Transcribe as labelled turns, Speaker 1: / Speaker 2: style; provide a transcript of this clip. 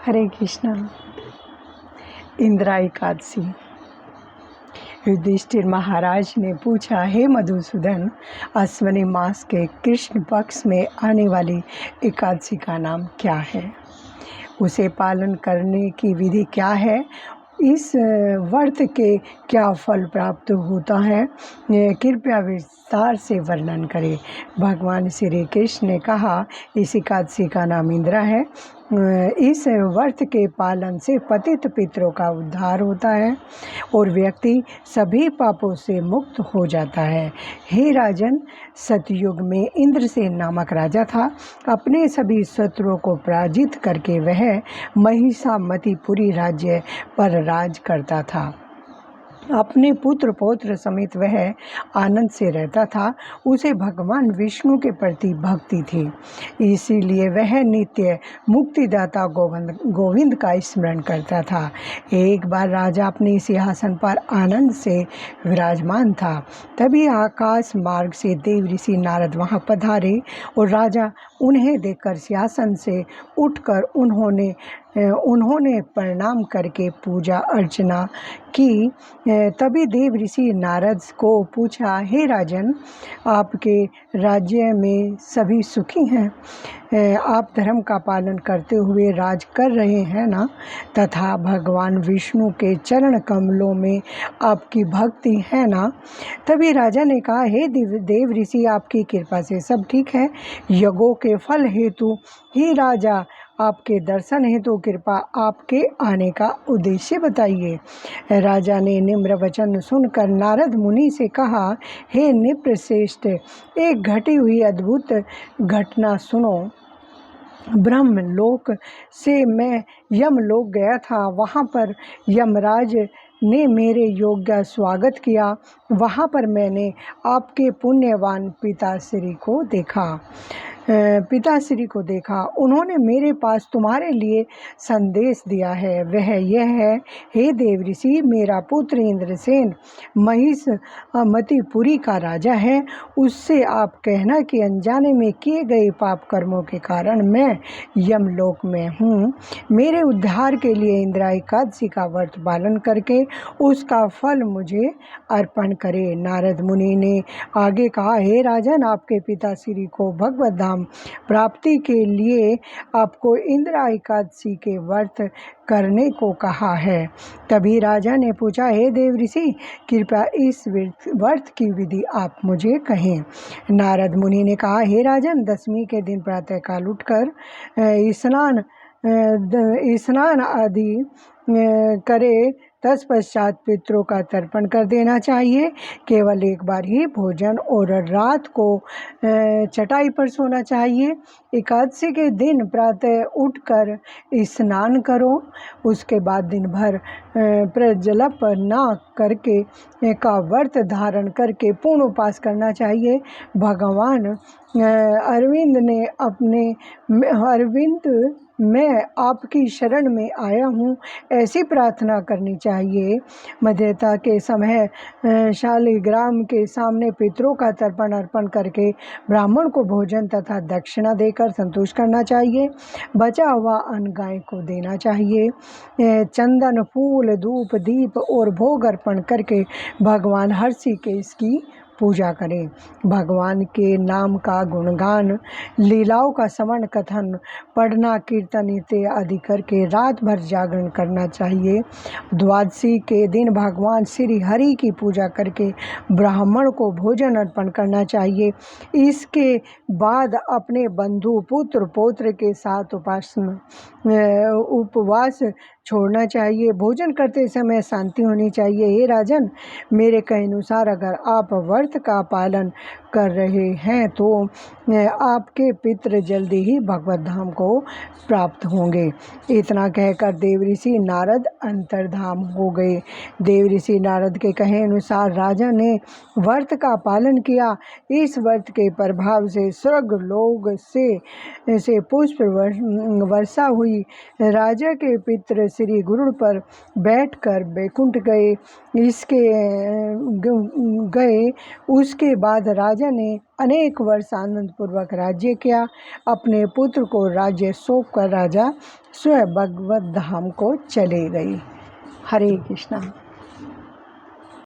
Speaker 1: हरे कृष्णा। इंदिरा एकादशी। युधिष्ठिर महाराज ने पूछा, हे मधुसूदन, अश्विनी मास के कृष्ण पक्ष में आने वाली एकादशी का नाम क्या है? उसे पालन करने की विधि क्या है? इस व्रत के क्या फल प्राप्त होता है? कृपया विस्तार से वर्णन करें। भगवान श्री कृष्ण ने कहा, इस एकादशी का नाम इंदिरा है। इस व्रत के पालन से पतित पितरों का उद्धार होता है और व्यक्ति सभी पापों से मुक्त हो जाता है। हे राजन, सतयुग में इंद्रसेन नामक राजा था। अपने सभी शत्रुओं को पराजित करके वह महिषामतीपुरी राज्य पर राज करता था। अपने पुत्र पौत्र समेत वह आनंद से रहता था। उसे भगवान विष्णु के प्रति भक्ति थी, इसीलिए वह नित्य मुक्तिदाता गोविंद का स्मरण करता था। एक बार राजा अपने सिंहासन पर आनंद से विराजमान था। तभी आकाश मार्ग से देव ऋषि नारद वहां पधारे और राजा उन्हें देखकर सिंहासन से उठकर उन्होंने प्रणाम करके पूजा अर्चना की। तभी देव ऋषि नारद को पूछा, हे राजन, आपके राज्य में सभी सुखी हैं? आप धर्म का पालन करते हुए राज कर रहे हैं ना? तथा भगवान विष्णु के चरण कमलों में आपकी भक्ति है ना? तभी राजा ने कहा, हे देव ऋषि, आपकी कृपा से सब ठीक है। यज्ञों के फल हेतु ही राजा आपके दर्शन हेतु कृपा आपके आने का उद्देश्य बताइए। राजा ने निम्र वचन सुनकर नारद मुनि से कहा, हे नृपश्रेष्ठ, एक घटी हुई अद्भुत घटना सुनो। ब्रह्मलोक से मैं यमलोक गया था। वहाँ पर यमराज ने मेरे योग्य स्वागत किया। वहाँ पर मैंने आपके पुण्यवान पिताश्री को देखा। उन्होंने मेरे पास तुम्हारे लिए संदेश दिया है। वह यह है, हे देव ऋषि, मेरा पुत्र इंद्रसेन महिषमतीपुरी का राजा है। उससे आप कहना कि अनजाने में किए गए पाप कर्मों के कारण मैं यमलोक में हूँ। मेरे उद्धार के लिए इंदिरा एकादशी का व्रत पालन करके उसका फल मुझे अर्पण करे। नारद मुनि ने आगे कहा, हे राजन, आपके पिताश्री को भगवत धाम प्राप्ति के लिए आपको इंदिरा एकादशी के व्रत करने को कहा है। तभी राजा ने पूछा, हे देव ऋषि, कृपया इस व्रत की विधि आप मुझे कहें। नारद मुनि ने कहा, हे राजन, दशमी के दिन प्रातःकाल उठकर स्नान आदि करे। तत्पश्चात पितरों का तर्पण कर देना चाहिए। केवल एक बार ही भोजन और रात को चटाई पर सोना चाहिए। एकादशी के दिन प्रातः उठकर स्नान करो। उसके बाद दिन भर प्रजलप न करके का व्रत धारण करके पूर्ण उपवास करना चाहिए। भगवान अरविंद मैं आपकी शरण में आया हूँ, ऐसी प्रार्थना करनी चाहिए। मध्यता के समय शालिग्राम के सामने पितरों का तर्पण अर्पण करके ब्राह्मण को भोजन तथा दक्षिणा देकर संतुष्ट करना चाहिए। बचा हुआ अन्न गाय को देना चाहिए। चंदन, फूल, धूप, दीप और भोग अर्पण करके भगवान हर्षि के इसकी पूजा करें। भगवान के नाम का गुणगान, लीलाओं का श्रवण कथन, पढ़ना, कीर्तन इत्यादि करके रात भर जागरण करना चाहिए। द्वादशी के दिन भगवान श्री हरि की पूजा करके ब्राह्मण को भोजन अर्पण करना चाहिए। इसके बाद अपने बंधु, पुत्र, पौत्र के साथ उपवास छोड़ना चाहिए। भोजन करते समय शांति होनी चाहिए। हे राजन, मेरे कहे अनुसार अगर आप व्रत का पालन कर रहे हैं तो आपके पितृ जल्दी ही भगवत धाम को प्राप्त होंगे। इतना कहकर देव ऋषि नारद अंतर्धाम हो गए। देव ऋषि नारद के कहे अनुसार राजा ने व्रत का पालन किया। इस व्रत के प्रभाव से स्वर्ग लोक से पुष्प वर्षा हुई। राजा के पितृ श्री गरुड़ पर बैठकर बैकुंठ गए। उसके बाद राजा राजा ने अनेक वर्ष आनंदपूर्वक राज्य किया। अपने पुत्र को राज्य सौंपकर राजा स्वयं भगवत धाम को चले गई। हरे कृष्णा।